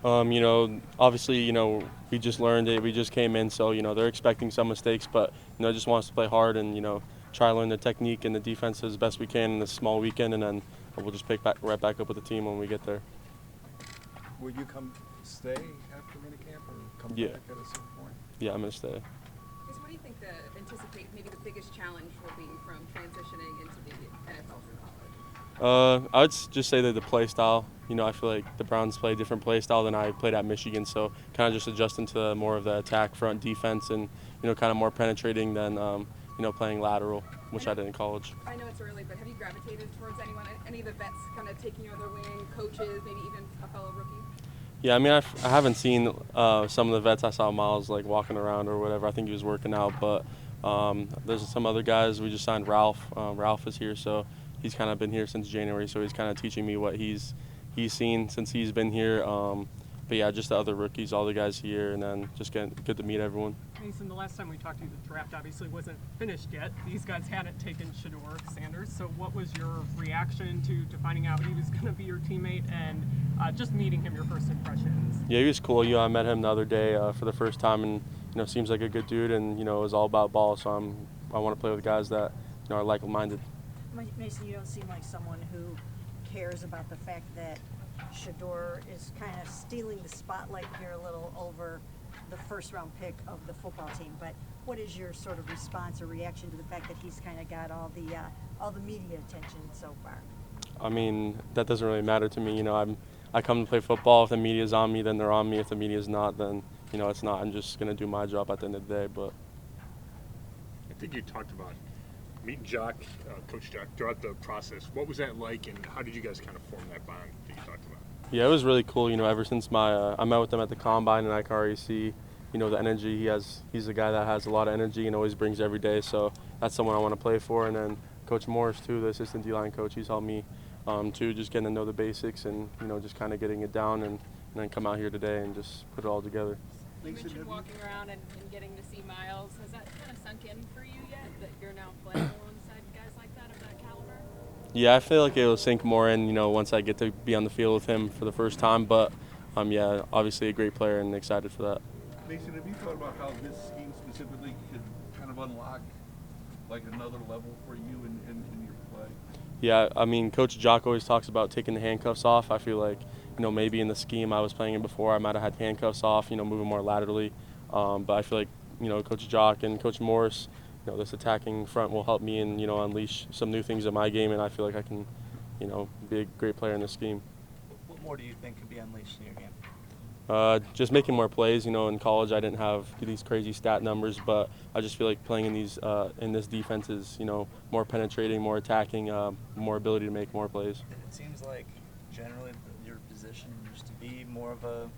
Obviously, we just learned it. We just came in, so, they're expecting some mistakes, but, just want us to play hard and, try to learn the technique and the defense as best we can in this small weekend, and then we'll just pick right back up with the team when we get there. Will you stay after minicamp or come Yeah. back at a certain point? Yeah, I'm going to stay. What do you think anticipate maybe the biggest challenge will be from transitioning into the NFL from college? I would just say that the play style. I feel like the Browns play a different play style than I played at Michigan, so kind of just adjusting to more of the attack front defense and, kind of more penetrating than, playing lateral, which I did in college. I know it's early, but have you gravitated towards any of the vets kind of taking you under wing, coaches, maybe even a fellow rookie? Yeah, I mean, I haven't seen some of the vets. I saw Myles like walking around or whatever. I think he was working out, but there's some other guys. We just signed Ralph. Ralph is here, so he's kind of been here since January, so he's kind of teaching me what he's seen since he's been here. But yeah, just the other rookies, all the guys here, and then just good to meet everyone. Mason, the last time we talked to you, the draft obviously wasn't finished yet. These guys hadn't taken Shedeur Sanders. So what was your reaction to finding out he was going to be your teammate and just meeting him, your first impressions? Yeah, he was cool. I met him the other day for the first time, and seems like a good dude, and it was all about ball. So I want to play with guys that are like-minded. Mason, you don't seem like someone who cares about the fact that Shedeur is kind of stealing the spotlight here a little over the first-round pick of the football team. But what is your sort of response or reaction to the fact that he's kind of got all the media attention so far? I mean, that doesn't really matter to me. I come to play football. If the media's on me, then they're on me. If the media's not, then it's not. I'm just gonna do my job at the end of the day. But I think you talked about meeting Coach Jock, throughout the process. What was that like, and how did you guys kind of form that bond that you talked about? Yeah, it was really cool. Ever since I met with him at the combine, and I can already see, the energy he has. He's a guy that has a lot of energy and always brings every day. So that's someone I want to play for. And then Coach Morris too, the assistant D-line coach, he's helped me too, just getting to know the basics and just kind of getting it down, and then come out here today and just put it all together. You mentioned walking around and getting to see Myles. Has that kind of sunk in for you yet, that you're now playing alongside guys like that of that caliber? Yeah, I feel like it will sink more in, once I get to be on the field with him for the first time. But yeah, obviously a great player and excited for that. Mason, have you thought about how this scheme specifically could kind of unlock like another level for you in your play? Yeah, I mean, Coach Jock always talks about taking the handcuffs off. I feel like, maybe in the scheme I was playing in before, I might have had handcuffs off, moving more laterally. But I feel like, Coach Jock and Coach Morris, this attacking front will help me and, unleash some new things in my game, and I feel like I can, be a great player in this scheme. What more do you think could be unleashed in your game? Just making more plays. In college I didn't have these crazy stat numbers, but I just feel like playing in this defense is, more penetrating, more attacking, more ability to make more plays. It seems like generally your position used to be more of a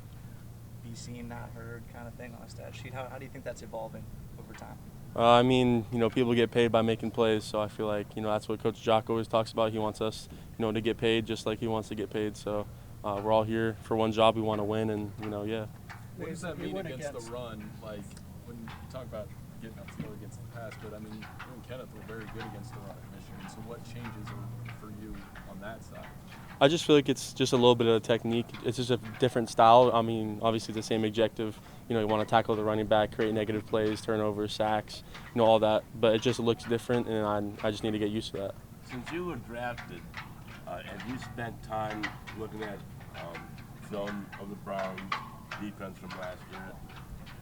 be seen, not heard kind of thing on a stat sheet. How do you think that's evolving over time? I mean, people get paid by making plays, so I feel like, that's what Coach Jock always talks about. He wants us, to get paid just like he wants to get paid. So we're all here for one job. We want to win, and, yeah. What does that mean against the run? Like, when you talk about getting upfield against the pass, but I mean, you and Kenneth were very good against the run at Michigan. So what changes are for you on that side? I just feel like it's just a little bit of technique. It's just a different style. I mean, obviously the same objective. You want to tackle the running back, create negative plays, turnovers, sacks, all that. But it just looks different, and I just need to get used to that. Since you were drafted, have you spent time looking at film of the Browns defense from last year?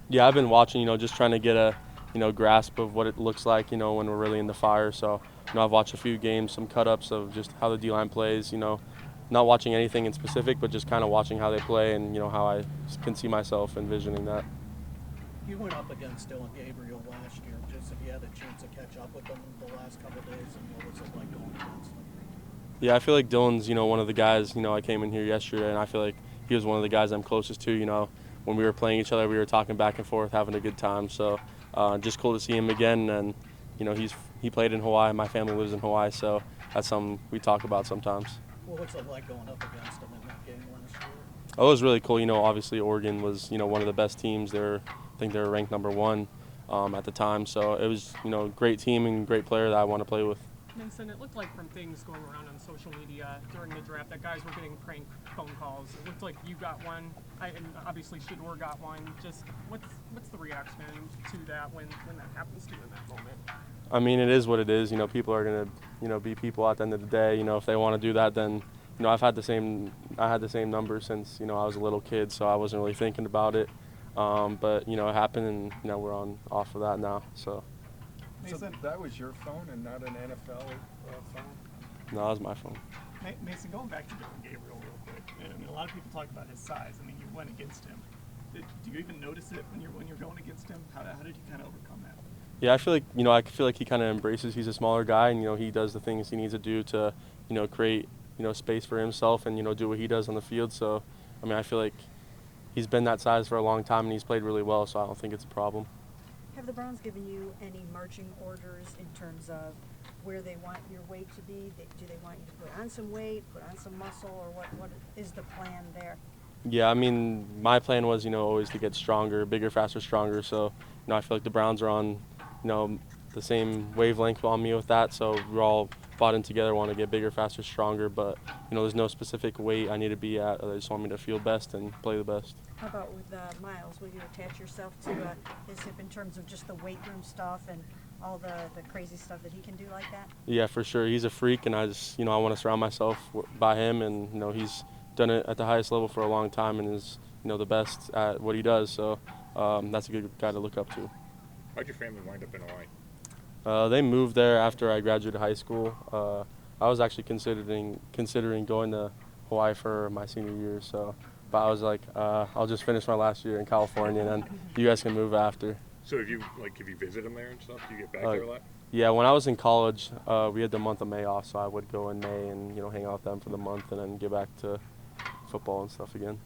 Yeah, I've been watching, just trying to get a, grasp of what it looks like, when we're really in the fire. So, I've watched a few games, some cut-ups of just how the D-line plays, not watching anything in specific, but just kind of watching how they play and, how I can see myself envisioning that. You went up against Dylan Gabriel last year. Just if you had a chance to catch up with him the last couple of days, and what was it like going against him? Yeah, I feel like Dylan's, one of the guys, I came in here yesterday, and I feel like he was one of the guys I'm closest to. When we were playing each other, we were talking back and forth, having a good time. So just cool to see him again. And, he played in Hawaii. My family lives in Hawaii, so that's something we talk about sometimes. What was it like going up against him in that game last year? Oh, it was really cool. Obviously Oregon was, one of the best teams. I think they were ranked #1 at the time. So it was, great team and great player that I want to play with. Mason, it looked like from things going around on social media during the draft that guys were getting prank phone calls. It looked like you got one, and obviously Shador got one. Just what's the reaction to that when that happens to you in that moment? I mean, it is what it is. People are gonna, be people at the end of the day. If they want to do that, then, I had the same number since, I was a little kid, so I wasn't really thinking about it. But, it happened, and, we're off of that now, so. Mason, that was your phone and not an NFL phone? No, that was my phone. Mason, going back to Dylan Gabriel real quick, I mean, a lot of people talk about his size. I mean, you went against him. Do you even notice it when you're going against him? How did you kind of overcome that? Yeah, I feel like he kind of embraces. He's a smaller guy, and he does the things he needs to do to, create space for himself and do what he does on the field. So, I mean, I feel like he's been that size for a long time and he's played really well. So I don't think it's a problem. Have the Browns given you any marching orders in terms of where they want your weight to be? Do they want you to put on some weight, put on some muscle, or what is the plan there? Yeah, I mean, my plan was, always to get stronger, bigger, faster, stronger. So, I feel like the Browns are on, the same wavelength on me with that. So we're all bought in together, want to get bigger, faster, stronger. But, there's no specific weight I need to be at. They just want me to feel best and play the best. How about with Myles? Will you attach yourself to his hip in terms of just the weight room stuff and all the crazy stuff that he can do like that? Yeah, for sure. He's a freak, and I just, I want to surround myself by him. And, he's done it at the highest level for a long time and is, the best at what he does. So that's a good guy to look up to. How'd your family wind up in Hawaii? They moved there after I graduated high school. I was actually considering going to Hawaii for my senior year. So, but I was like, I'll just finish my last year in California, and then you guys can move after. So if you visit them there and stuff, do you get back there a lot? Yeah, when I was in college, we had the month of May off, so I would go in May and hang out with them for the month, and then get back to football and stuff again.